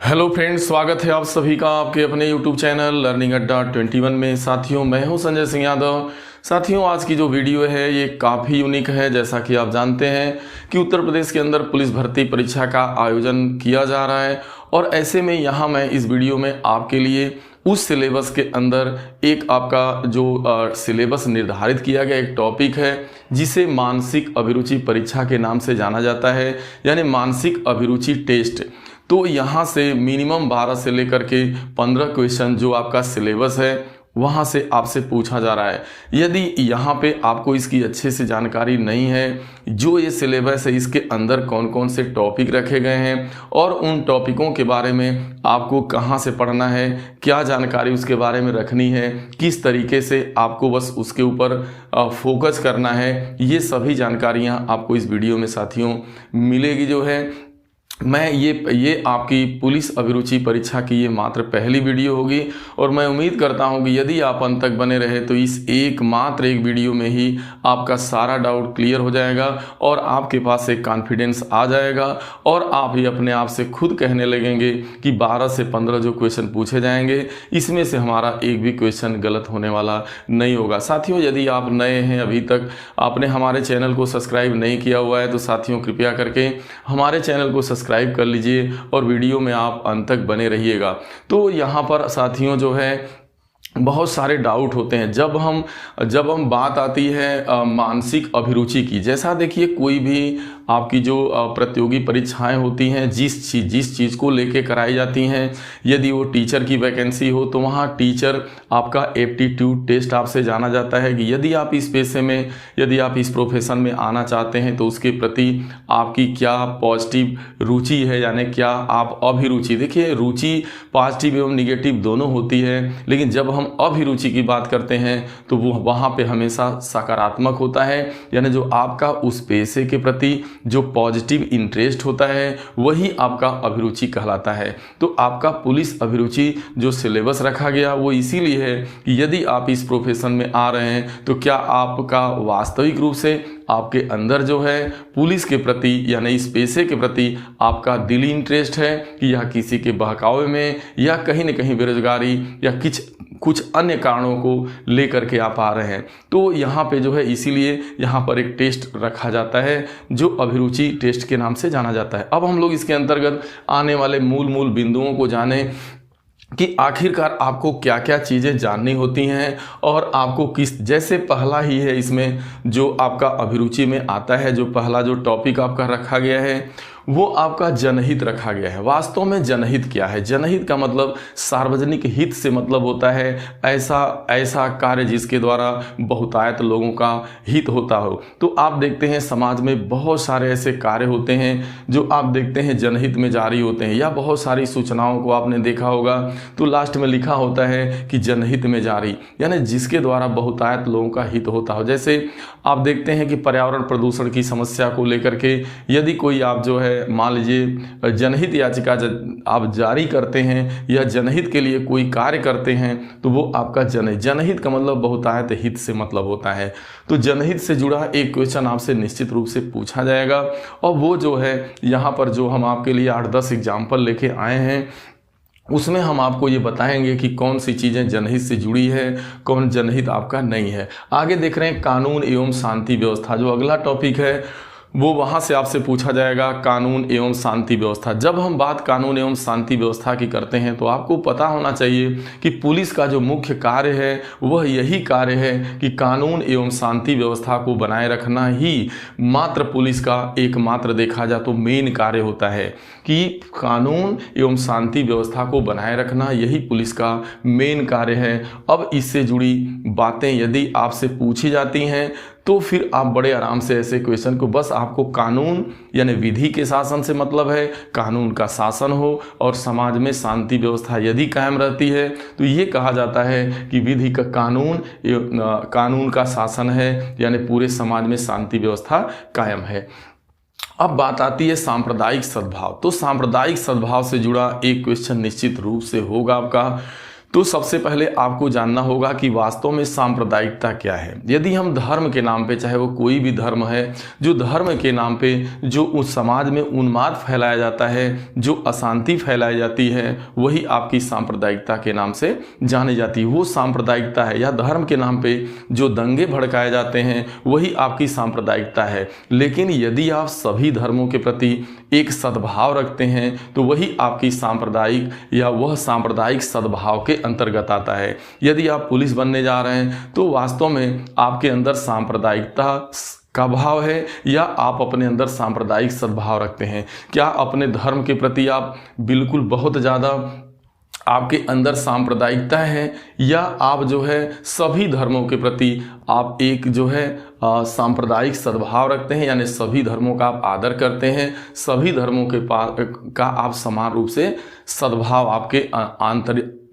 Hello friends, स्वागत है आप सभी का आपके अपने यूट्यूब चैनल लर्निंग अड्डा 21 में। साथियों, मैं हूं संजय सिंह यादव। साथियों, आज की जो वीडियो है ये काफ़ी यूनिक है। जैसा कि आप जानते हैं कि उत्तर प्रदेश के अंदर पुलिस भर्ती परीक्षा का आयोजन किया जा रहा है और ऐसे में यहाँ मैं इस वीडियो में आपके लिए उस सिलेबस के अंदर एक आपका जो सिलेबस निर्धारित किया गया एक टॉपिक है जिसे मानसिक अभिरुचि परीक्षा के नाम से जाना जाता है, यानी मानसिक अभिरुचि टेस्ट। तो यहाँ से मिनिमम 12 से लेकर के 15 क्वेश्चन जो आपका सिलेबस है वहाँ से आपसे पूछा जा रहा है। यदि यहाँ पे आपको इसकी अच्छे से जानकारी नहीं है, जो ये सिलेबस है इसके अंदर कौन कौन से टॉपिक रखे गए हैं और उन टॉपिकों के बारे में आपको कहाँ से पढ़ना है, क्या जानकारी उसके बारे में रखनी है, किस तरीके से आपको बस उसके ऊपर फोकस करना है, ये सभी जानकारियाँ आपको इस वीडियो में साथियों मिलेगी। जो है मैं ये आपकी पुलिस अभिरुचि परीक्षा की ये मात्र पहली वीडियो होगी और मैं उम्मीद करता हूं कि यदि आप अंत तक बने रहे तो इस एक वीडियो में ही आपका सारा डाउट क्लियर हो जाएगा और आपके पास एक कॉन्फिडेंस आ जाएगा और आप ही अपने आप से खुद कहने लगेंगे कि 12 से 15 जो क्वेश्चन पूछे जाएंगे इसमें से हमारा एक भी क्वेश्चन गलत होने वाला नहीं होगा। साथियों, यदि आप नए हैं, अभी तक आपने हमारे चैनल को सब्सक्राइब नहीं किया हुआ है तो साथियों कृपया करके हमारे चैनल को सब्सक्राइब कर लीजिए और वीडियो में आप अंत तक बने रहिएगा। तो यहाँ पर साथियों जो है बहुत सारे डाउट होते हैं जब हम बात आती है मानसिक अभिरुचि की। जैसा देखिए, कोई भी आपकी जो प्रतियोगी परीक्षाएं होती हैं जिस चीज़ को लेके कराई जाती हैं, यदि वो टीचर की वैकेंसी हो तो वहाँ टीचर आपका एप्टीट्यूड टेस्ट आपसे जाना जाता है कि यदि आप इस पेशे में, यदि आप इस प्रोफेशन में आना चाहते हैं तो उसके प्रति आपकी क्या पॉजिटिव रुचि है, यानी क्या आप अभिरुचि। देखिए, रुचि पॉजिटिव एवं निगेटिव दोनों होती है, लेकिन जब हम अभिरुचि की बात करते हैं तो वो वहाँ पे हमेशा सकारात्मक होता है, यानी जो आपका उस पेशे के प्रति जो पॉजिटिव इंटरेस्ट होता है वही आपका अभिरुचि कहलाता है। तो आपका पुलिस अभिरुचि जो सिलेबस रखा गया वो इसीलिए है कि यदि आप इस प्रोफेशन में आ रहे हैं तो क्या आपका वास्तविक रूप से आपके अंदर जो है पुलिस के प्रति यानी इस पेशे के प्रति आपका दिली इंटरेस्ट है कि यह किसी के बहकावे में या कहीं न कहीं बेरोजगारी या कुछ अन्य कारणों को लेकर के आप आ रहे हैं। तो यहाँ पे जो है इसीलिए यहाँ पर एक टेस्ट रखा जाता है जो अभिरुचि टेस्ट के नाम से जाना जाता है। अब हम लोग इसके अंतर्गत आने वाले मूल बिंदुओं को जाने कि आखिरकार आपको क्या क्या चीज़ें जाननी होती हैं और आपको किस, जैसे पहला ही है इसमें जो आपका अभिरुचि में आता है, जो पहला जो टॉपिक आपका रखा गया है वो आपका जनहित रखा गया है। वास्तव में जनहित क्या है? जनहित का मतलब सार्वजनिक हित से मतलब होता है ऐसा कार्य जिसके द्वारा बहुतायत लोगों का हित होता हो। तो आप देखते हैं समाज में बहुत सारे ऐसे कार्य होते हैं जो आप देखते हैं जनहित में जारी होते हैं, या बहुत सारी सूचनाओं को आपने देखा होगा तो लास्ट में लिखा होता है कि जनहित में जारी, यानी जिसके द्वारा बहुतायत लोगों का हित होता हो। जैसे आप देखते हैं कि पर्यावरण प्रदूषण की समस्या को लेकर के यदि कोई आप जो है मान लीजिए जनहित याचिका आप जारी करते हैं या जनहित के लिए कोई कार्य करते हैं तो वो आपका जनहित का मतलब बहुतायत हित से मतलब होता है। तो जनहित से जुड़ा एक क्वेश्चन आपसे निश्चित रूप से पूछा जाएगा और वो जो है यहाँ पर जो हम आपके लिए 8-10 एग्जाम्पल लेके आए हैं उसमें हम आपको ये बताएंगे कि कौन सी चीज़ें जनहित से जुड़ी है, कौन जनहित आपका नहीं है। आगे देख रहे हैं कानून एवं शांति व्यवस्था, जो अगला टॉपिक है वो वहाँ से आपसे पूछा जाएगा कानून एवं शांति व्यवस्था। जब हम बात कानून एवं शांति व्यवस्था की करते हैं तो आपको पता होना चाहिए कि पुलिस का जो मुख्य कार्य है वह यही कार्य है कि कानून एवं शांति व्यवस्था को बनाए रखना ही मात्र पुलिस का एकमात्र देखा जाए तो मेन कार्य होता है कि कानून एवं शांति व्यवस्था को बनाए रखना यही पुलिस का मेन कार्य है। अब इससे जुड़ी बातें यदि आपसे पूछी जाती हैं तो फिर आप बड़े आराम से ऐसे क्वेश्चन को, बस आपको कानून यानी विधि के शासन से मतलब है, कानून का शासन हो और समाज में शांति व्यवस्था यदि कायम रहती है तो ये कहा जाता है कि विधि का कानून का शासन है, यानी पूरे समाज में शांति व्यवस्था कायम है। अब बात आती है सांप्रदायिक सद्भाव। तो सांप्रदायिक सद्भाव से जुड़ा एक क्वेश्चन निश्चित रूप से होगा आपका। तो सबसे पहले आपको जानना होगा कि वास्तव में सांप्रदायिकता क्या है। यदि हम धर्म के नाम पे, चाहे वो कोई भी धर्म है, जो धर्म के नाम पे जो उस समाज में उन्माद फैलाया जाता है, जो अशांति फैलाई जाती है, वही आपकी सांप्रदायिकता के नाम से जानी जाती है, वो सांप्रदायिकता है। या धर्म के नाम पे जो दंगे भड़काए जाते हैं, वही आपकी सांप्रदायिकता है। लेकिन यदि आप सभी धर्मों के प्रति एक सद्भाव रखते हैं तो वही आपकी सांप्रदायिक या वह सांप्रदायिक सद्भाव के अंतर्गत आता है। यदि आप पुलिस बनने जा रहे हैं तो वास्तव में आपके अंदर सांप्रदायिकता का भाव है या आप अपने अंदर सांप्रदायिक सद्भाव रखते हैं। क्या अपने धर्म के प्रति आप बिल्कुल बहुत ज़्यादा आपके अंदर सांप्रदायिकता है, या आप जो है सभी धर्मों के प्रति आप एक जो है सांप्रदायिक सद्भाव रखते हैं, यानी सभी धर्मों का आप आदर करते हैं, सभी धर्मों के का आप समान रूप से सद्भाव आपके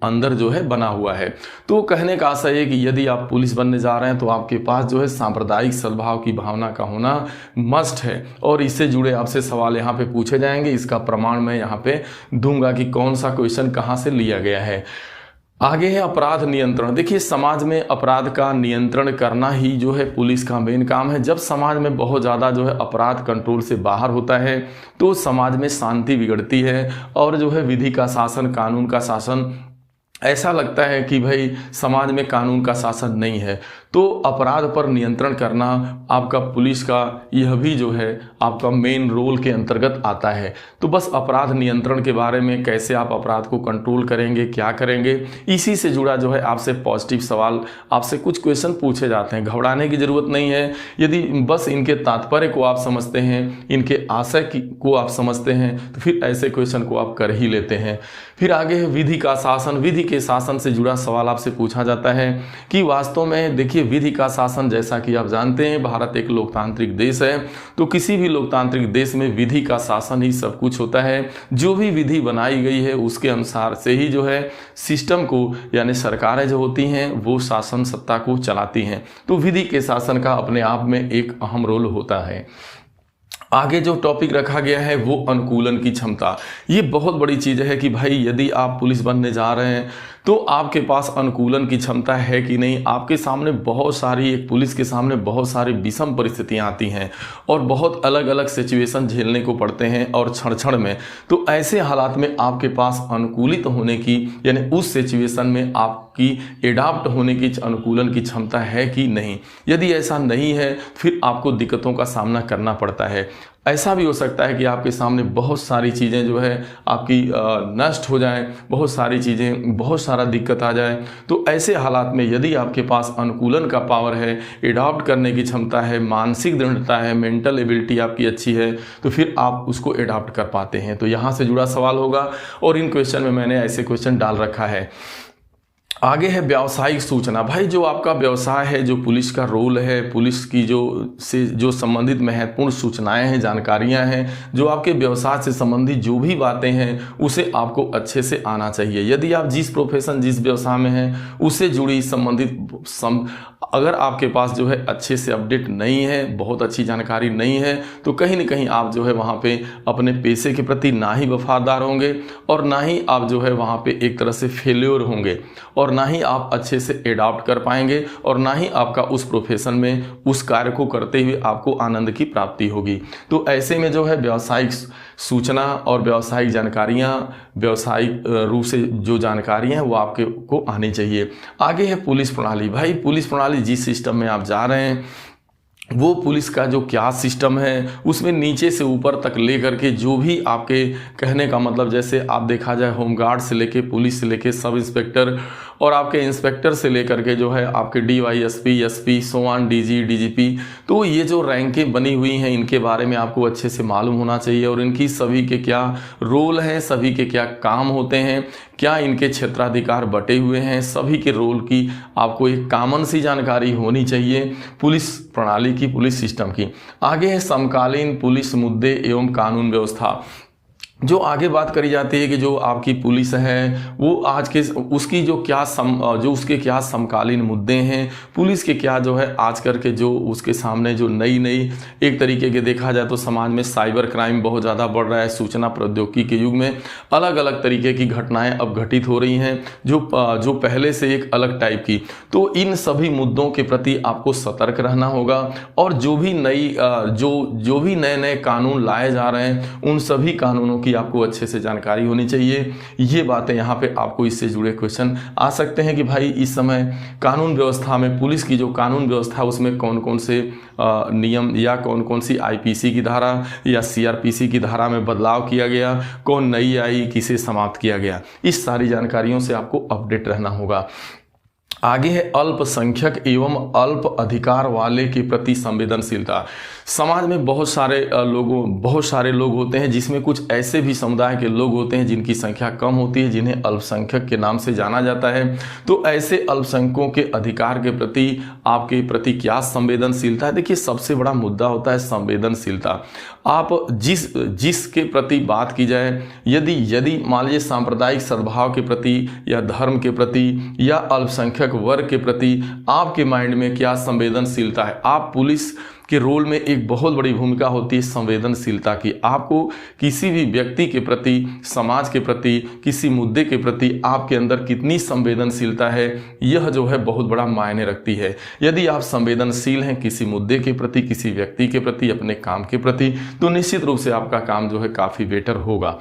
अंदर जो है बना हुआ है। तो कहने का आशय है कि यदि आप पुलिस बनने जा रहे हैं तो आपके पास जो है सांप्रदायिक सद्भाव की भावना का होना मस्ट है। और इससे जुड़े आपसे सवाल यहाँ पे पूछे जाएंगे, इसका प्रमाण मैं यहाँ पे दूंगा कि कौन सा क्वेश्चन कहाँ से लिया गया है। आगे है अपराध नियंत्रण। देखिए, समाज में अपराध का नियंत्रण करना ही जो है पुलिस का मेन काम है। जब समाज में बहुत ज़्यादा जो है अपराध कंट्रोल से बाहर होता है तो समाज में शांति बिगड़ती है और जो है विधि का शासन, कानून का शासन, ऐसा लगता है कि भाई समाज में कानून का शासन नहीं है। तो अपराध पर नियंत्रण करना आपका पुलिस का यह भी जो है आपका मेन रोल के अंतर्गत आता है। तो बस अपराध नियंत्रण के बारे में, कैसे आप अपराध को कंट्रोल करेंगे, क्या करेंगे, इसी से जुड़ा जो है आपसे पॉजिटिव सवाल, आपसे कुछ क्वेश्चन पूछे जाते हैं। घबराने की जरूरत नहीं है। यदि बस इनके तात्पर्य को आप समझते हैं, इनके आशय को आप समझते हैं, तो फिर ऐसे क्वेश्चन को आप कर ही लेते हैं। फिर आगे है विधि का शासन। विधि के शासन से जुड़ा सवाल आपसे पूछा जाता है कि वास्तव में देखिए, विधि का शासन, जैसा कि आप जानते हैं भारत एक लोकतांत्रिक देश है, तो किसी भी लोकतांत्रिक देश में विधि का शासन ही सब कुछ होता है। जो भी विधि बनाई गई है उसके अनुसार से ही जो है सिस्टम को, यानी सरकारें जो होती हैं वो शासन सत्ता को चलाती हैं। तो विधि के शासन का अपने आप में एक अहम रोल होता है। आगे जो टॉपिक रखा गया है वो अनुकूलन की क्षमता। ये बहुत बड़ी चीज़ है कि भाई यदि आप पुलिस बनने जा रहे हैं तो आपके पास अनुकूलन की क्षमता है कि नहीं। आपके सामने बहुत सारी, एक पुलिस के सामने बहुत सारी विषम परिस्थितियां आती हैं और बहुत अलग अलग सिचुएशन झेलने को पड़ते हैं और क्षण क्षण में। तो ऐसे हालात में आपके पास अनुकूलित होने की, यानी उस सिचुएशन में आपकी एडाप्ट होने की, अनुकूलन की क्षमता है कि नहीं। यदि ऐसा नहीं है फिर आपको दिक्कतों का सामना करना पड़ता है। ऐसा भी हो सकता है कि आपके सामने बहुत सारी चीज़ें जो है आपकी नष्ट हो जाएं, बहुत सारी चीज़ें, बहुत सारा दिक्कत आ जाए। तो ऐसे हालात में यदि आपके पास अनुकूलन का पावर है, एडॉप्ट करने की क्षमता है, मानसिक दृढ़ता है, मेंटल एबिलिटी आपकी अच्छी है, तो फिर आप उसको एडॉप्ट कर पाते हैं। तो यहाँ से जुड़ा सवाल होगा और इन क्वेश्चन में मैंने ऐसे क्वेश्चन डाल रखा है। आगे है व्यावसायिक सूचना। भाई जो आपका व्यवसाय है, जो पुलिस का रोल है, पुलिस की जो संबंधित महत्वपूर्ण सूचनाएं हैं, जानकारियां हैं, जो आपके व्यवसाय से संबंधित जो भी बातें हैं उसे आपको अच्छे से आना चाहिए। यदि आप जिस प्रोफेशन, जिस व्यवसाय में हैं उससे जुड़ी संबंधित अगर आपके पास जो है अच्छे से अपडेट नहीं है, बहुत अच्छी जानकारी नहीं है, तो कहीं ना कहीं आप जो है वहाँ पे अपने पेशे के प्रति ना ही वफादार होंगे और ना ही आप जो है वहाँ पे एक तरह से फेल्योर होंगे और ना ही आप अच्छे से एडॉप्ट कर पाएंगे और ना ही आपका उस प्रोफेशन में, उस कार्य को करते हुए आपको आनंद की प्राप्ति होगी। तो ऐसे में जो है व्यावसायिक सूचना और व्यावसायिक जानकारियाँ, व्यावसायिक रूप से जो जानकारियाँ हैं वो आपके को आनी चाहिए। आगे है पुलिस प्रणाली। भाई पुलिस प्रणाली, जिस सिस्टम में आप जा रहे हैं वो पुलिस का जो क्या सिस्टम है उसमें नीचे से ऊपर तक लेकर के जो भी आपके, कहने का मतलब जैसे आप देखा जाए होमगार्ड से लेके, पुलिस से लेके सब इंस्पेक्टर और आपके इंस्पेक्टर से लेकर के जो है आपके DYSP, SP, सोआन, DG, DGP, तो ये जो रैंकें बनी हुई हैं इनके बारे में आपको अच्छे से मालूम होना चाहिए और इनकी सभी के क्या रोल हैं, सभी के क्या काम होते हैं, क्या इनके क्षेत्राधिकार बटे हुए हैं, सभी के रोल की आपको एक कॉमन सी जानकारी होनी चाहिए पुलिस प्रणाली की, पुलिस सिस्टम की। आगे है समकालीन पुलिस मुद्दे एवं कानून व्यवस्था। जो आगे बात करी जाती है कि जो आपकी पुलिस है वो आज के उसकी जो उसके क्या समकालीन मुद्दे हैं, पुलिस के क्या जो है आज करके जो उसके सामने जो नई नई एक तरीके के देखा जाए तो समाज में साइबर क्राइम बहुत ज़्यादा बढ़ रहा है। सूचना प्रौद्योगिकी के युग में अलग अलग तरीके की घटनाएं अब घटित हो रही हैं जो पहले से एक अलग टाइप की। तो इन सभी मुद्दों के प्रति आपको सतर्क रहना होगा और जो भी नए नए कानून लाए जा रहे हैं उन सभी कानूनों की आपको अच्छे से जानकारी होनी चाहिए। ये बातें यहाँ पे आपको इससे जुड़े क्वेश्चन आ सकते हैं कि भाई इस समय कानून व्यवस्था में पुलिस की जो कानून व्यवस्था है उसमें कौन कौन से नियम या कौन कौन सी आईपीसी की धारा या सीआरपीसी की धारा में बदलाव किया गया, कौन नई आई, किसे समाप्त किया गया, इस सारी जानकारियों से आपको अपडेट रहना होगा। आगे है अल्पसंख्यक एवं अल्प अधिकार वाले के प्रति संवेदनशीलता। समाज में बहुत सारे लोग होते हैं जिसमें कुछ ऐसे भी समुदाय के लोग होते हैं जिनकी संख्या कम होती है, जिन्हें अल्पसंख्यक के नाम से जाना जाता है। तो ऐसे अल्पसंख्यकों के अधिकार के प्रति आपके प्रति क्या संवेदनशीलता है? देखिए, सबसे बड़ा मुद्दा होता है संवेदनशीलता। आप जिसके प्रति बात की जाए, यदि मान लीजिए सांप्रदायिक सद्भाव के प्रति या धर्म के प्रति या अल्पसंख्यक वर्ग के प्रति आपके माइंड में क्या संवेदनशीलता है। आप पुलिस के रोल में एक बहुत बड़ी भूमिका होती है संवेदनशीलता की। आपको किसी भी व्यक्ति के प्रति, समाज के प्रति, किसी मुद्दे के प्रति आपके अंदर कितनी संवेदनशीलता है, यह जो है बहुत बड़ा मायने रखती है। यदि आप संवेदनशील हैं किसी मुद्दे के प्रति, किसी व्यक्ति के प्रति, अपने काम के प्रति, तो निश्चित रूप से आपका काम जो है काफ़ी बेटर होगा।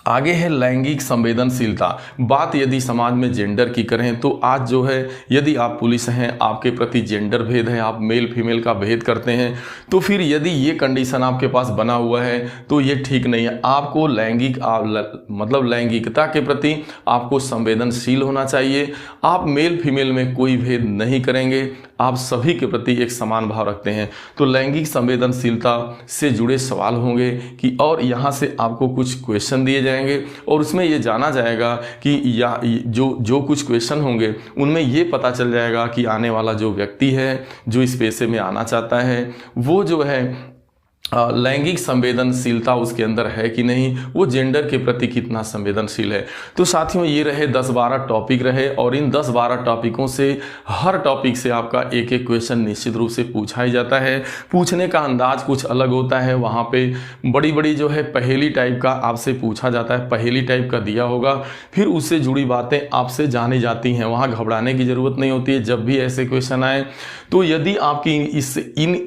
आगे है लैंगिक संवेदनशीलता। बात यदि समाज में जेंडर की करें तो आज जो है यदि आप पुलिस हैं, आपके प्रति जेंडर भेद है, आप मेल फीमेल का भेद करते हैं, तो फिर यदि ये कंडीशन आपके पास बना हुआ है तो ये ठीक नहीं है। आपको लैंगिकता के प्रति आपको संवेदनशील होना चाहिए। आप मेल फीमेल में कोई भेद नहीं करेंगे, आप सभी के प्रति एक समान भाव रखते हैं। तो लैंगिक संवेदनशीलता से जुड़े सवाल होंगे कि और यहाँ से आपको कुछ क्वेश्चन दिए जाएंगे और उसमें ये जाना जाएगा कि या जो कुछ क्वेश्चन होंगे उनमें ये पता चल जाएगा कि आने वाला जो व्यक्ति है जो इस पेशे में आना चाहता है वो जो है लैंगिक संवेदनशीलता उसके अंदर है कि नहीं, वो जेंडर के प्रति कितना संवेदनशील है। तो साथियों, ये रहे 10-12 टॉपिक रहे और इन 10-12 टॉपिकों से हर टॉपिक से आपका एक एक क्वेश्चन निश्चित रूप से पूछा ही जाता है। पूछने का अंदाज कुछ अलग होता है, वहाँ पे बड़ी जो है पहेली टाइप का आपसे पूछा जाता है, पहेली टाइप का दिया होगा, फिर उससे जुड़ी बातें आपसे जानी जाती हैं। वहाँ घबराने की ज़रूरत नहीं होती है जब भी ऐसे क्वेश्चन आए। तो यदि आपकी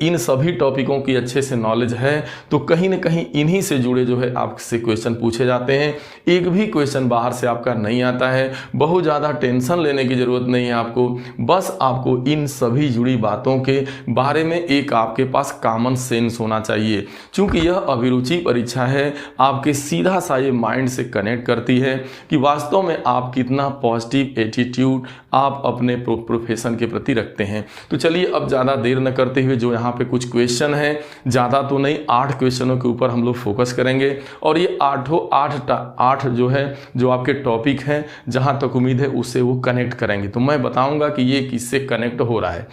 इन सभी टॉपिकों की अच्छे से नॉलेज है तो कहीं ना कहीं इन्हीं से जुड़े जो है आपसे क्वेश्चन पूछे जाते हैं। एक भी क्वेश्चन बाहर से आपका नहीं आता है, बहुत ज़्यादा टेंशन लेने की ज़रूरत नहीं है आपको। बस आपको इन सभी जुड़ी बातों के बारे में एक आपके पास कॉमन सेंस होना चाहिए। क्योंकि यह अभिरुचि परीक्षा है, आपके सीधा सा ये माइंड से कनेक्ट करती है कि वास्तव में आप कितना पॉजिटिव एटीट्यूड आप अपने प्रोफेशन के प्रति रखते हैं। तो चलिए अब ज़्यादा देर न करते हुए जो यहाँ पे कुछ क्वेश्चन है, ज़्यादा तो नहीं, 8 क्वेश्चनों के ऊपर हम लोग फोकस करेंगे और ये 8 जो है जो आपके टॉपिक हैं जहाँ तक उम्मीद है उससे वो कनेक्ट करेंगे। तो मैं बताऊंगा कि ये किससे कनेक्ट हो रहा है।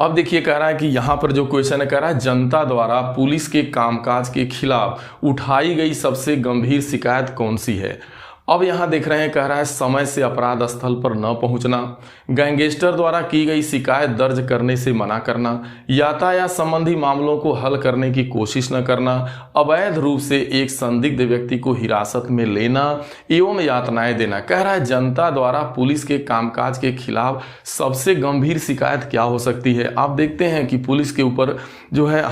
अब देखिए, कह रहा है कि यहाँ पर जो क्वेश्चन है, कह रहा है जनता द्वारा पुलिस के कामकाज के खिलाफ उठाई गई सबसे गंभीर शिकायत कौन सी है। अब यहाँ देख रहे हैं, कह रहा है समय से अपराध स्थल पर न पहुँचना, गैंगस्टर द्वारा की गई शिकायत दर्ज करने से मना करना, यातायात संबंधी मामलों को हल करने की कोशिश न करना, अवैध रूप से एक संदिग्ध व्यक्ति को हिरासत में लेना एवं यातनाएं देना। कह रहा है जनता द्वारा पुलिस के कामकाज के खिलाफ सबसे गंभीर शिकायत क्या हो सकती है। आप देखते हैं कि पुलिस के ऊपर जो है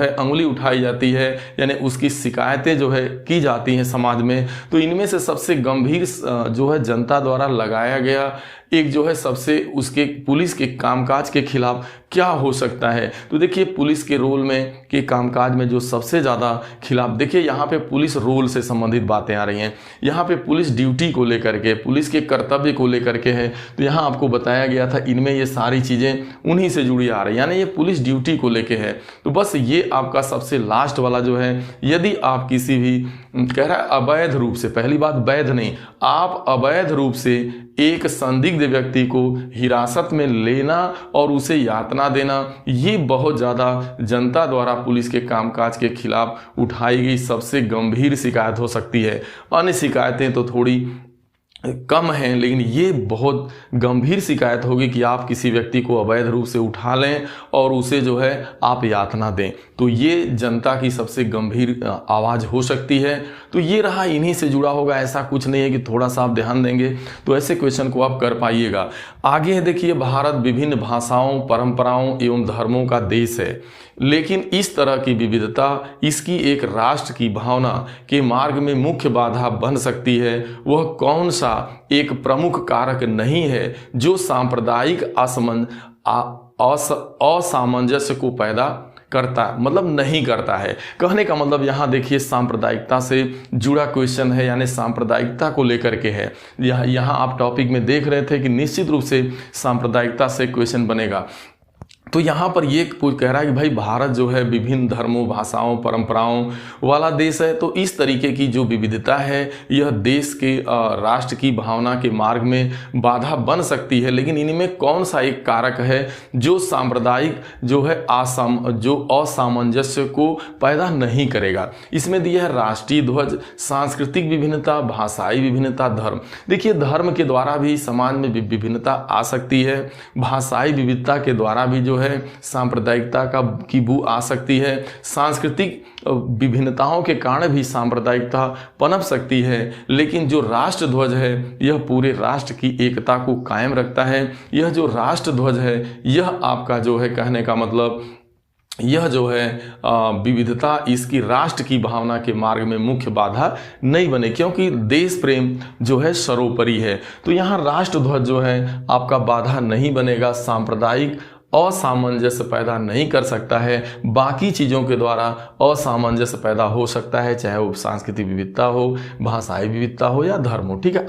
अंगुली उठाई जाती है, यानी उसकी शिकायतें जो है की जाती हैं समाज में। तो इनमें से सबसे गंभीर जो है जनता द्वारा लगाया गया एक जो है सबसे उसके पुलिस के कामकाज के खिलाफ क्या हो सकता है। तो देखिए, पुलिस के रोल में के कामकाज में जो सबसे ज़्यादा खिलाफ, देखिए यहाँ पे पुलिस रोल से संबंधित बातें आ रही हैं, यहाँ पे पुलिस ड्यूटी को लेकर के, पुलिस के कर्तव्य को लेकर के है। तो यहाँ आपको बताया गया था इनमें ये सारी चीज़ें उन्हीं से जुड़ी आ रही है, यानी ये पुलिस ड्यूटी को लेके है। तो बस ये आपका सबसे लास्ट वाला जो है, यदि आप किसी भी, कह रहा है अवैध रूप से, पहली बात वैध नहीं, आप अवैध रूप से एक संदिग्ध व्यक्ति को हिरासत में लेना और उसे यातना बना देना, ये बहुत ज़्यादा जनता द्वारा पुलिस के कामकाज के खिलाफ उठाई गई सबसे गंभीर शिकायत हो सकती है। अन्य शिकायतें तो थोड़ी कम हैं, लेकिन ये बहुत गंभीर शिकायत होगी कि आप किसी व्यक्ति को अवैध रूप से उठा लें और उसे जो है आप यातना दें। तो ये जनता की सबसे गंभीर आवाज़ हो सकती है। तो ये रहा, इन्हीं से जुड़ा होगा, ऐसा कुछ नहीं है कि थोड़ा सा आप ध्यान देंगे तो ऐसे क्वेश्चन को आप कर पाइएगा। आगे देखिए, भारत विभिन्न भाषाओं, परंपराओं एवं धर्मों का देश है, लेकिन इस तरह की विविधता इसकी एक राष्ट्र की भावना के मार्ग में मुख्य बाधा बन सकती है। वह कौन सा एक प्रमुख कारक नहीं है जो सांप्रदायिक असामंजस्य को पैदा करता, मतलब नहीं करता है। कहने का मतलब यहाँ देखिए सांप्रदायिकता से जुड़ा क्वेश्चन है, यानी सांप्रदायिकता को लेकर के है। यहाँ आप टॉपिक में देख रहे थे कि निश्चित रूप से सांप्रदायिकता से क्वेश्चन बनेगा। तो यहाँ पर ये कह रहा है कि भाई भारत जो है विभिन्न धर्मों, भाषाओं, परंपराओं वाला देश है। तो इस तरीके की जो विविधता है यह देश के राष्ट्र की भावना के मार्ग में बाधा बन सकती है, लेकिन इनमें कौन सा एक कारक है जो सांप्रदायिक जो है असामंजस्य को पैदा नहीं करेगा। इसमें दिया है राष्ट्रीय ध्वज, सांस्कृतिक विभिन्नता, भाषाई विभिन्नता, धर्म। देखिए धर्म के द्वारा भी समाज में विभिन्नता आ सकती है, भाषाई विविधता के द्वारा भी जो है सांप्रदायिकता की बू आ सकती है, सांस्कृतिक विभिन्नताओं के कारण भी सांप्रदायिकता पनप सकती है। लेकिन जो राष्ट्र ध्वज है यह पूरे राष्ट्र की एकता को कायम रखता है। यह जो राष्ट्र ध्वज है यह आपका जो है, कहने का मतलब यह जो है विविधता इसकी राष्ट्र की भावना के मार्ग में मुख्य बाधा नहीं बने, क्योंकि देश प्रेम जो है सर्वोपरि है। तो यहाँ राष्ट्र ध्वज जो है आपका बाधा नहीं बनेगा, सांप्रदायिक असामंजस्य पैदा नहीं कर सकता है। बाकी चीज़ों के द्वारा असामंजस्य पैदा हो सकता है, चाहे वो सांस्कृतिक विविधता हो, भाषाई विविधता हो या धर्म हो। ठीक है,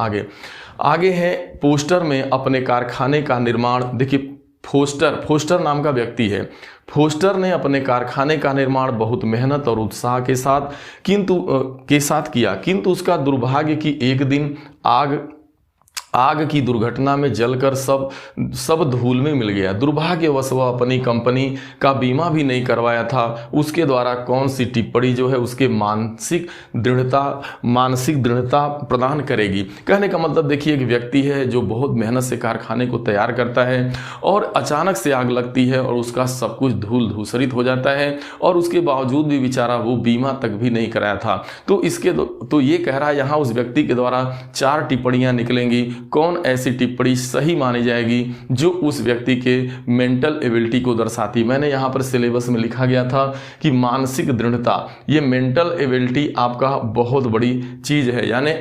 आगे है फोस्टर में अपने कारखाने का निर्माण। देखिए फोस्टर नाम का व्यक्ति है। फोस्टर ने अपने कारखाने का निर्माण बहुत मेहनत और उत्साह के साथ किया, किंतु उसका दुर्भाग्य कि एक दिन आग की दुर्घटना में जलकर सब धूल में मिल गया। दुर्भाग्यवश वह अपनी कंपनी का बीमा भी नहीं करवाया था। उसके द्वारा कौन सी टिप्पणी जो है उसके मानसिक दृढ़ता प्रदान करेगी। कहने का मतलब देखिए एक व्यक्ति है जो बहुत मेहनत से कारखाने को तैयार करता है और अचानक से आग लगती है और उसका सब कुछ धूल धूसरित हो जाता है, और उसके बावजूद भी बेचारा वो बीमा तक भी नहीं कराया था। तो ये कह रहा है यहाँ उस व्यक्ति के द्वारा 4 टिप्पणियां निकलेंगी। कौन ऐसी टिप्पणी सही मानी जाएगी जो उस व्यक्ति के मेंटल एबिलिटी को दर्शाती। मैंने यहाँ पर सिलेबस में लिखा गया था कि मानसिक दृढ़ता, ये मेंटल एबिलिटी आपका बहुत बड़ी चीज़ है, यानी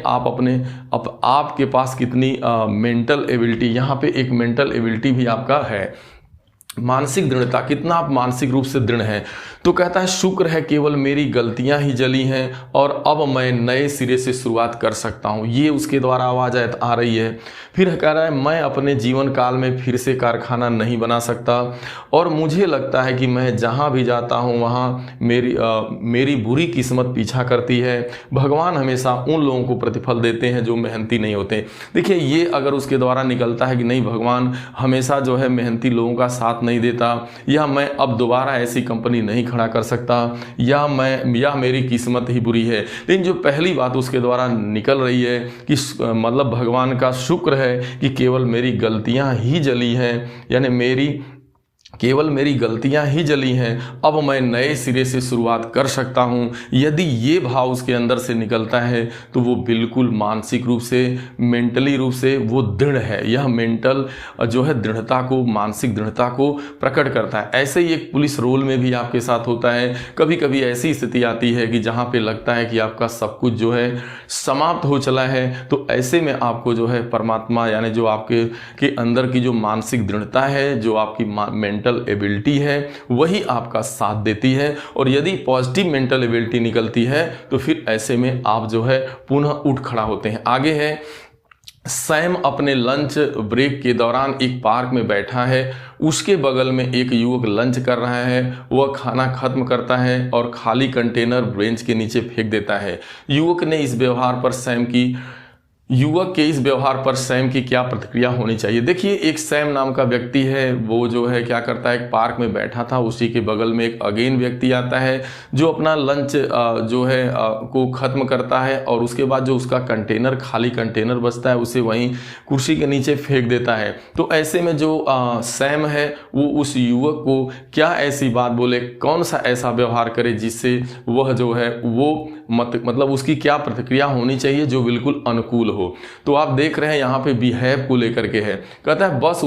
आपके पास कितनी मेंटल एबिलिटी, यहाँ पे एक मेंटल एबिलिटी भी आपका है। मानसिक दृढ़ता, कितना आप मानसिक रूप से दृढ़ हैं। तो कहता है शुक्र है केवल मेरी गलतियां ही जली हैं और अब मैं नए सिरे से शुरुआत कर सकता हूं। ये उसके द्वारा आवाज़ आ रही है। फिर कह रहा है मैं अपने जीवन काल में फिर से कारखाना नहीं बना सकता और मुझे लगता है कि मैं जहां भी जाता हूं वहां मेरी बुरी किस्मत पीछा करती है। भगवान हमेशा उन लोगों को प्रतिफल देते हैं जो मेहनती नहीं होते। देखिए ये अगर उसके द्वारा निकलता है कि नहीं भगवान हमेशा जो है मेहनती लोगों का साथ नहीं देता, या मैं अब दोबारा ऐसी कंपनी नहीं खड़ा कर सकता, या मेरी किस्मत ही बुरी है। लेकिन जो पहली बात उसके द्वारा निकल रही है कि मतलब भगवान का शुक्र है कि केवल मेरी गलतियां ही जली हैं, यानी केवल मेरी गलतियां ही जली हैं, अब मैं नए सिरे से शुरुआत कर सकता हूं। यदि ये भाव उसके अंदर से निकलता है तो वो बिल्कुल मानसिक रूप से, मेंटली रूप से वो दृढ़ है। यह मेंटल जो है दृढ़ता को, मानसिक दृढ़ता को प्रकट करता है। ऐसे ही एक पुलिस रोल में भी आपके साथ होता है। कभी कभी ऐसी स्थिति आती है कि जहाँ पे लगता है कि आपका सब कुछ जो है समाप्त हो चला है, तो ऐसे में आपको जो है परमात्मा, यानी जो आपके अंदर की जो मानसिक दृढ़ता है, जो आपकी मेंटल एबिलिटी है, वही आपका साथ देती है। और यदि पॉजिटिव मेंटल एबिलिटी निकलती है तो फिर ऐसे में आप जो है पुनः उठ खड़ा होते हैं। आगे है सैम अपने लंच ब्रेक के दौरान एक पार्क में बैठा है। उसके बगल में एक युवक लंच कर रहा है। वह खाना खत्म करता है और खाली कंटेनर बेंच के नीचे फेंक देता है। युवक ने इस व्यवहार पर सैम की युवक के इस व्यवहार पर सैम की क्या प्रतिक्रिया होनी चाहिए। देखिए, एक सैम नाम का व्यक्ति है, वो जो है क्या करता है, एक पार्क में बैठा था, उसी के बगल में एक अगेन व्यक्ति आता है जो अपना लंच जो है को ख़त्म करता है और उसके बाद जो उसका कंटेनर, खाली कंटेनर बचता है, उसे वहीं कुर्सी के नीचे फेंक देता है। तो ऐसे में जो सैम है वो उस युवक को क्या ऐसी बात बोले, कौन सा ऐसा व्यवहार करे जिससे वह जो है वो मतलब उसकी क्या प्रतिक्रिया होनी चाहिए जो बिल्कुल अनुकूल हो। तो आप देख रहे हैं यहाँ पे बिहेव को लेकर के है, कहता है बस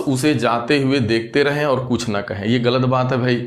उसे जाते हुए देखते रहें और कुछ ना कहें। ये गलत बात है भाई।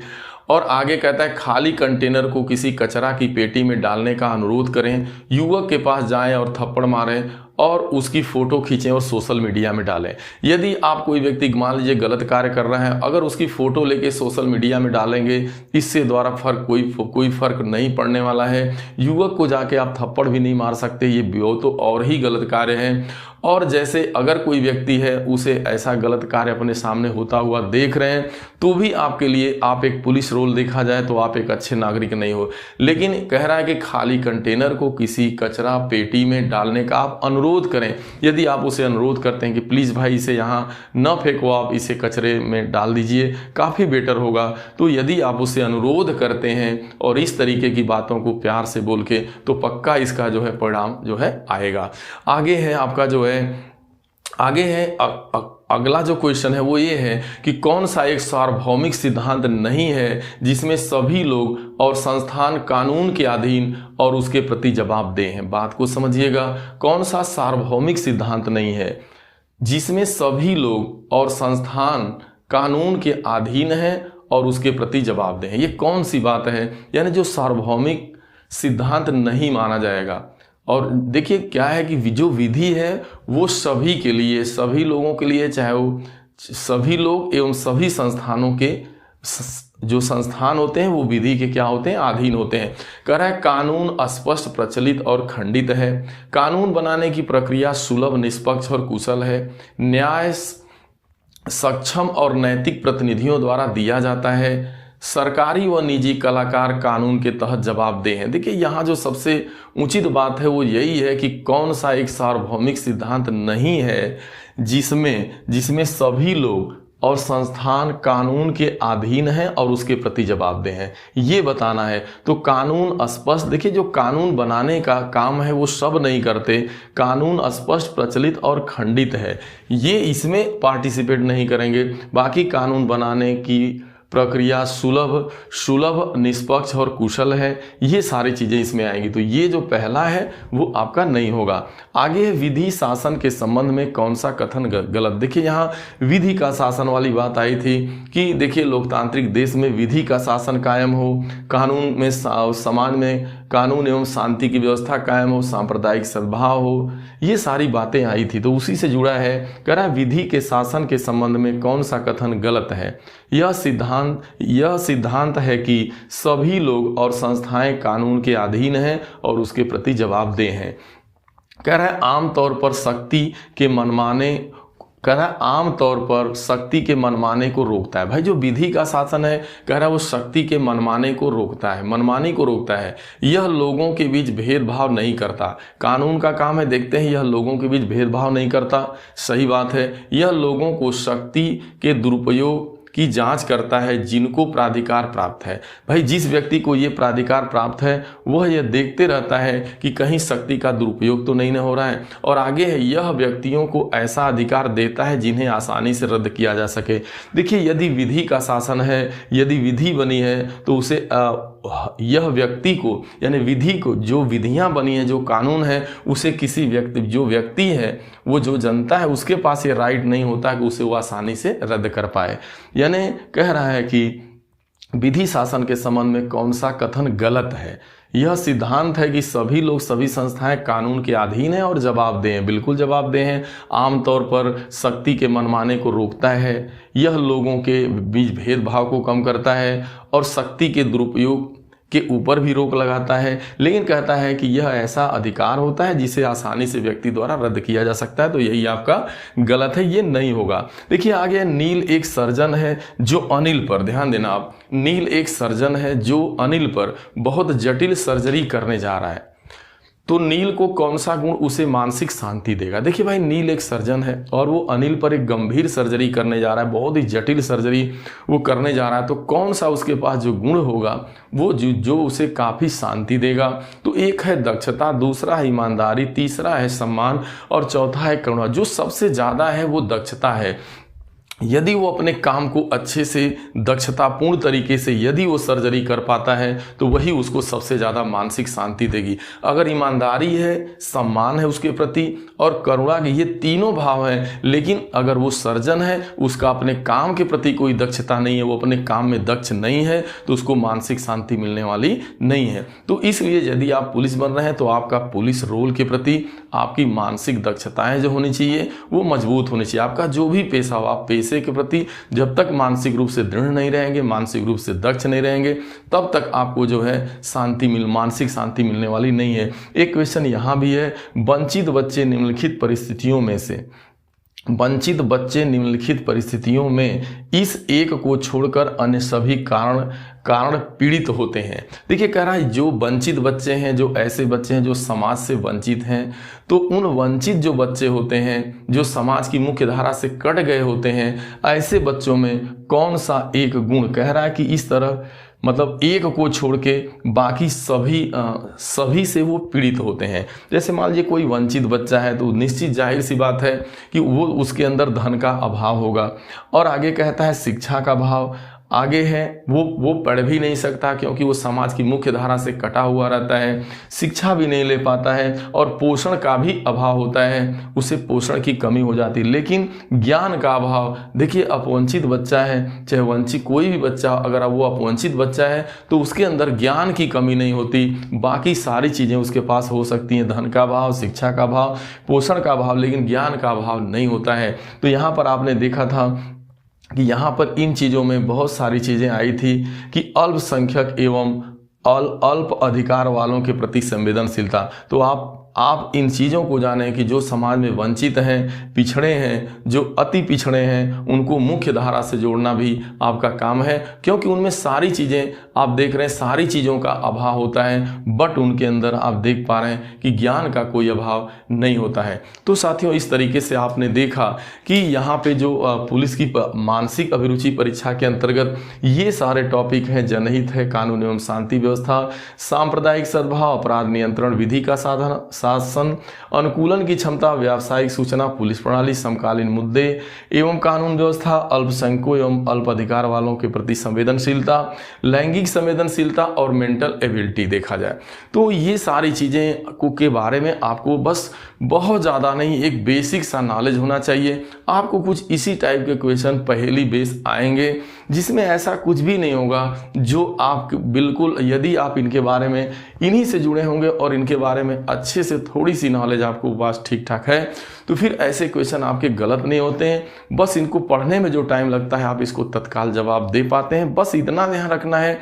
और आगे कहता है खाली कंटेनर को किसी कचरा की पेटी में डालने का अनुरोध करें, युवक के पास जाएं और थप्पड़ मारें और उसकी फोटो खींचें और सोशल मीडिया में डालें। यदि आप कोई व्यक्ति मान लीजिए गलत कार्य कर रहे हैं, अगर उसकी फोटो लेके सोशल मीडिया में डालेंगे, इससे द्वारा कोई फर्क नहीं पड़ने वाला है। युवक को जाके आप थप्पड़ भी नहीं मार सकते, ये तो और ही गलत कार्य है। और जैसे अगर कोई व्यक्ति है उसे ऐसा गलत कार्य अपने सामने होता हुआ देख रहे हैं तो भी आपके लिए आप एक पुलिस रोल देखा जाए तो आप एक अच्छे नागरिक नहीं हो। लेकिन कह रहा है कि खाली कंटेनर को किसी कचरा पेटी में डालने का आप अनुरोध करें। यदि आप उसे अनुरोध करते हैं कि प्लीज़ भाई इसे यहाँ न फेंको, आप इसे कचरे में डाल दीजिए, काफ़ी बेटर होगा। तो यदि आप उसे अनुरोध करते हैं और इस तरीके की बातों को प्यार से बोल के, तो पक्का इसका जो है परिणाम जो है आएगा। आगे है आपका जो है अगला जो क्वेश्चन है वो ये है कि कौन सा एक सार्वभौमिक सिद्धांत नहीं है जिसमें सभी लोग और संस्थान कानून के अधीन और उसके प्रति जवाबदेह हैं। बात को समझिएगा, कौन सा सार्वभौमिक सिद्धांत नहीं है जिसमें सभी लोग और संस्थान कानून के अधीन हैं और उसके प्रति जवाबदेह हैं। ये कौन सी बात है, यानी जो सार्वभौमिक सिद्धांत नहीं माना जाएगा। और देखिए क्या है कि जो विधि है वो सभी के लिए, सभी लोगों के लिए, चाहे वो सभी लोग एवं सभी संस्थानों के जो संस्थान होते हैं वो विधि के क्या होते हैं, अधीन होते हैं। कह रहा है कानून स्पष्ट, प्रचलित और खंडित है। कानून बनाने की प्रक्रिया सुलभ, निष्पक्ष और कुशल है। न्याय सक्षम और नैतिक प्रतिनिधियों द्वारा दिया जाता है। सरकारी व निजी कलाकार कानून के तहत जवाबदेह हैं। देखिए यहाँ जो सबसे उचित बात है वो यही है कि कौन सा एक सार्वभौमिक सिद्धांत नहीं है जिसमें सभी लोग और संस्थान कानून के अधीन हैं और उसके प्रति जवाबदेह हैं, ये बताना है। तो कानून स्पष्ट, देखिए जो कानून बनाने का काम है वो सब नहीं करते। कानून स्पष्ट, प्रचलित और खंडित है, ये इसमें पार्टिसिपेट नहीं करेंगे। बाकी कानून बनाने की प्रक्रिया सुलभ, निष्पक्ष और कुशल है, ये सारी चीज़ें इसमें आएंगी। तो ये जो पहला है वो आपका नहीं होगा। आगे विधि शासन के संबंध में कौन सा कथन गलत। देखिए यहाँ विधि का शासन वाली बात आई थी कि देखिए लोकतांत्रिक देश में विधि का शासन कायम हो, कानून में समाज में कानून एवं शांति की व्यवस्था कायम हो, सांप्रदायिक सद्भाव हो, ये सारी बातें आई थी। तो उसी से जुड़ा है, कह रहा है विधि के शासन के संबंध में कौन सा कथन गलत है। यह सिद्धांत है कि सभी लोग और संस्थाएं कानून के अधीन हैं और उसके प्रति जवाबदेह हैं। कह रहा है आमतौर पर शक्ति के मनमाने को रोकता है। भाई जो विधि का शासन है, कह रहा है वो शक्ति के मनमाने को रोकता है, मनमानी को रोकता है। यह लोगों के बीच भेदभाव नहीं करता। कानून का काम है, देखते हैं, यह लोगों के बीच भेदभाव नहीं करता, सही बात है। यह लोगों को शक्ति के दुरुपयोग की जांच करता है जिनको प्राधिकार प्राप्त है। भाई जिस व्यक्ति को ये प्राधिकार प्राप्त है वह यह देखते रहता है कि कहीं शक्ति का दुरुपयोग तो नहीं हो रहा है। और आगे है, यह व्यक्तियों को ऐसा अधिकार देता है जिन्हें आसानी से रद्द किया जा सके। देखिए यदि विधि का शासन है, यदि विधि बनी है तो उसे यह व्यक्ति को, यानी विधि को, जो विधियां बनी है, जो कानून है, उसे किसी जो व्यक्ति है, वो जो जनता है, उसके पास ये राइट नहीं होता कि उसे वो आसानी से रद्द कर पाए। यानी कह रहा है कि विधि शासन के संबंध में कौन सा कथन गलत है। यह सिद्धांत है कि सभी लोग, सभी संस्थाएं कानून के अधीन हैं और जवाबदेह हैं, बिल्कुल जवाबदेह हैं। आमतौर पर शक्ति के मनमाने को रोकता है, यह लोगों के बीच भेदभाव को कम करता है और शक्ति के दुरुपयोग के ऊपर भी रोक लगाता है। लेकिन कहता है कि यह ऐसा अधिकार होता है जिसे आसानी से व्यक्ति द्वारा रद्द किया जा सकता है। तो यही आपका गलत है, ये नहीं होगा। देखिए आगे, नील एक सर्जन है जो अनिल पर, ध्यान देना आप, नील एक सर्जन है जो अनिल पर बहुत जटिल सर्जरी करने जा रहा है। तो नील को कौन सा गुण उसे मानसिक शांति देगा? देखिए भाई, नील एक सर्जन है और वो अनिल पर एक गंभीर सर्जरी करने जा रहा है, बहुत ही जटिल सर्जरी वो करने जा रहा है। तो कौन सा उसके पास जो गुण होगा वो जो उसे काफ़ी शांति देगा? तो एक है दक्षता, दूसरा है ईमानदारी, तीसरा है सम्मान और चौथा है करुणा। जो सबसे ज़्यादा है वो दक्षता है। यदि वो अपने काम को अच्छे से दक्षतापूर्ण तरीके से यदि वो सर्जरी कर पाता है तो वही उसको सबसे ज़्यादा मानसिक शांति देगी। अगर ईमानदारी है, सम्मान है उसके प्रति और करुणा की, ये तीनों भाव हैं, लेकिन अगर वो सर्जन है, उसका अपने काम के प्रति कोई दक्षता नहीं है, वो अपने काम में दक्ष नहीं है, तो उसको मानसिक शांति मिलने वाली नहीं है। तो इसलिए यदि आप पुलिस बन रहे हैं तो आपका पुलिस रोल के प्रति आपकी मानसिक दक्षताएं जो होनी चाहिए वो मजबूत होनी चाहिए। आपका जो भी पेशा हो, आप पेशे के प्रति जब तक मानसिक रूप से दृढ़ नहीं रहेंगे, मानसिक रूप से दक्ष नहीं रहेंगे, तब तक आपको जो है मानसिक शांति मिलने वाली नहीं है। एक क्वेश्चन यहाँ भी है, वंचित बच्चे निम्नलिखित परिस्थितियों में इस एक को छोड़कर अन्य सभी कारण पीड़ित होते हैं। देखिए कह रहा है जो वंचित बच्चे हैं, जो ऐसे बच्चे हैं जो समाज से वंचित हैं, तो उन वंचित जो बच्चे होते हैं, जो समाज की मुख्य धारा से कट गए होते हैं, ऐसे बच्चों में कौन सा एक गुण, कह रहा है कि इस तरह मतलब एक को छोड़ के बाकी सभी से वो पीड़ित होते हैं। जैसे मान लीजिए कोई वंचित बच्चा है तो निश्चित जाहिर सी बात है कि वो उसके अंदर धन का अभाव होगा, और आगे कहता है शिक्षा का अभाव, आगे है वो पढ़ भी नहीं सकता क्योंकि वो समाज की मुख्य धारा से कटा हुआ रहता है, शिक्षा भी नहीं ले पाता है, और पोषण का भी अभाव होता है, उसे पोषण की कमी हो जाती है। लेकिन ज्ञान का अभाव, देखिए अपवंचित बच्चा है, चाहे वंचित कोई भी बच्चा, अगर वो अपवंचित बच्चा है तो उसके अंदर ज्ञान की कमी नहीं होती, बाकी सारी चीज़ें उसके पास हो सकती हैं, धन का अभाव, शिक्षा का अभाव, पोषण का अभाव, लेकिन ज्ञान का अभाव नहीं होता है। तो यहाँ पर आपने देखा था कि यहाँ पर इन चीज़ों में बहुत सारी चीज़ें आई थी कि अल्पसंख्यक एवं अल्प अधिकार वालों के प्रति संवेदनशीलता। तो आप इन चीज़ों को जानें कि जो समाज में वंचित हैं, पिछड़े हैं, जो अति पिछड़े हैं, उनको मुख्य धारा से जोड़ना भी आपका काम है, क्योंकि उनमें सारी चीज़ें आप देख रहे हैं, सारी चीज़ों का अभाव होता है, बट उनके अंदर आप देख पा रहे हैं कि ज्ञान का कोई अभाव नहीं होता है। तो साथियों, इस तरीके से आपने देखा कि यहाँ पे जो पुलिस की मानसिक अभिरुचि परीक्षा के अंतर्गत ये सारे टॉपिक हैं, जनहित है, कानून एवं शांति व्यवस्था, सांप्रदायिक सद्भाव, अपराध नियंत्रण विधि का शासन, अनुकूलन की क्षमता, व्यावसायिक सूचना, पुलिस प्रणाली, समकालीन मुद्दे एवं कानून व्यवस्था, अल्पसंख्यकों एवं अल्प अधिकार वालों के प्रति संवेदनशीलता, लैंगिक संवेदनशीलता और मेंटल एबिलिटी देखा जाए तो ये सारी चीज़ें के बारे में आपको बस बहुत ज़्यादा नहीं, एक बेसिक सा नॉलेज होना चाहिए। आपको कुछ इसी टाइप के क्वेश्चन पहेली बेस आएंगे जिसमें ऐसा कुछ भी नहीं होगा जो आप बिल्कुल, यदि आप इनके बारे में इन्हीं से जुड़े होंगे और इनके बारे में अच्छे से थोड़ी सी नॉलेज आपको बस ठीक ठाक है, तो फिर ऐसे क्वेश्चन आपके गलत नहीं होते हैं। बस इनको पढ़ने में जो टाइम लगता है आप इसको तत्काल जवाब दे पाते हैं। बस इतना ध्यान रखना है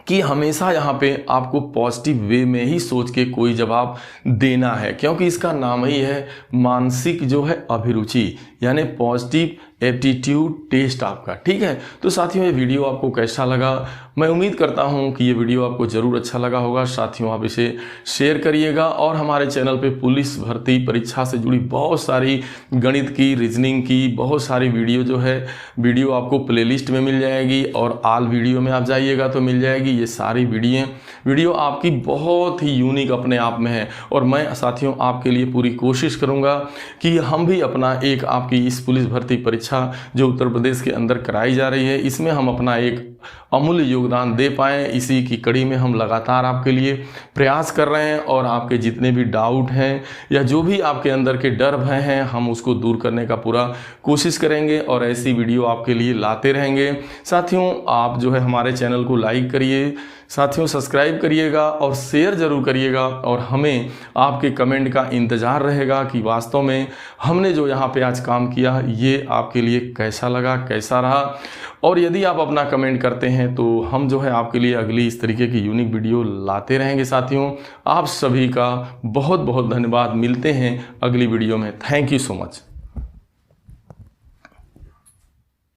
कि हमेशा यहाँ पे आपको पॉजिटिव वे में ही सोच के कोई जवाब देना है, क्योंकि इसका नाम ही है मानसिक जो है अभिरुचि, यानी पॉजिटिव एप्टीट्यूड टेस्ट आपका। ठीक है, तो साथियों ये वीडियो आपको कैसा लगा? मैं उम्मीद करता हूँ कि ये वीडियो आपको ज़रूर अच्छा लगा होगा। साथियों आप इसे शेयर करिएगा और हमारे चैनल पे पुलिस भर्ती परीक्षा से जुड़ी बहुत सारी गणित की, रीजनिंग की बहुत सारी वीडियो आपको प्लेलिस्ट में मिल जाएगी, और ऑल वीडियो में आप जाइएगा तो मिल जाएगी। ये सारी वीडियो आपकी बहुत ही यूनिक अपने आप में है, और मैं साथियों आपके लिए पूरी कोशिश करूँगा कि हम भी अपना एक आपकी इस पुलिस भर्ती परीक्षा जो उत्तर प्रदेश के अंदर कराई जा रही है, इसमें हम अपना एक अमूल्य योगदान दे पाएँ। इसी की कड़ी में हम लगातार आपके लिए प्रयास कर रहे हैं, और आपके जितने भी डाउट हैं या जो भी आपके अंदर के डर भय हैं, हम उसको दूर करने का पूरा कोशिश करेंगे और ऐसी वीडियो आपके लिए लाते रहेंगे। साथियों आप जो है हमारे चैनल को लाइक करिए, साथियों सब्सक्राइब करिएगा और शेयर ज़रूर करिएगा, और हमें आपके कमेंट का इंतज़ार रहेगा कि वास्तव में हमने जो यहाँ पे आज काम किया ये आपके लिए कैसा लगा, कैसा रहा। और यदि आप अपना कमेंट करते हैं तो हम जो है आपके लिए अगली इस तरीके की यूनिक वीडियो लाते रहेंगे। साथियों आप सभी का बहुत बहुत धन्यवाद। मिलते हैं अगली वीडियो में। Thank you so much.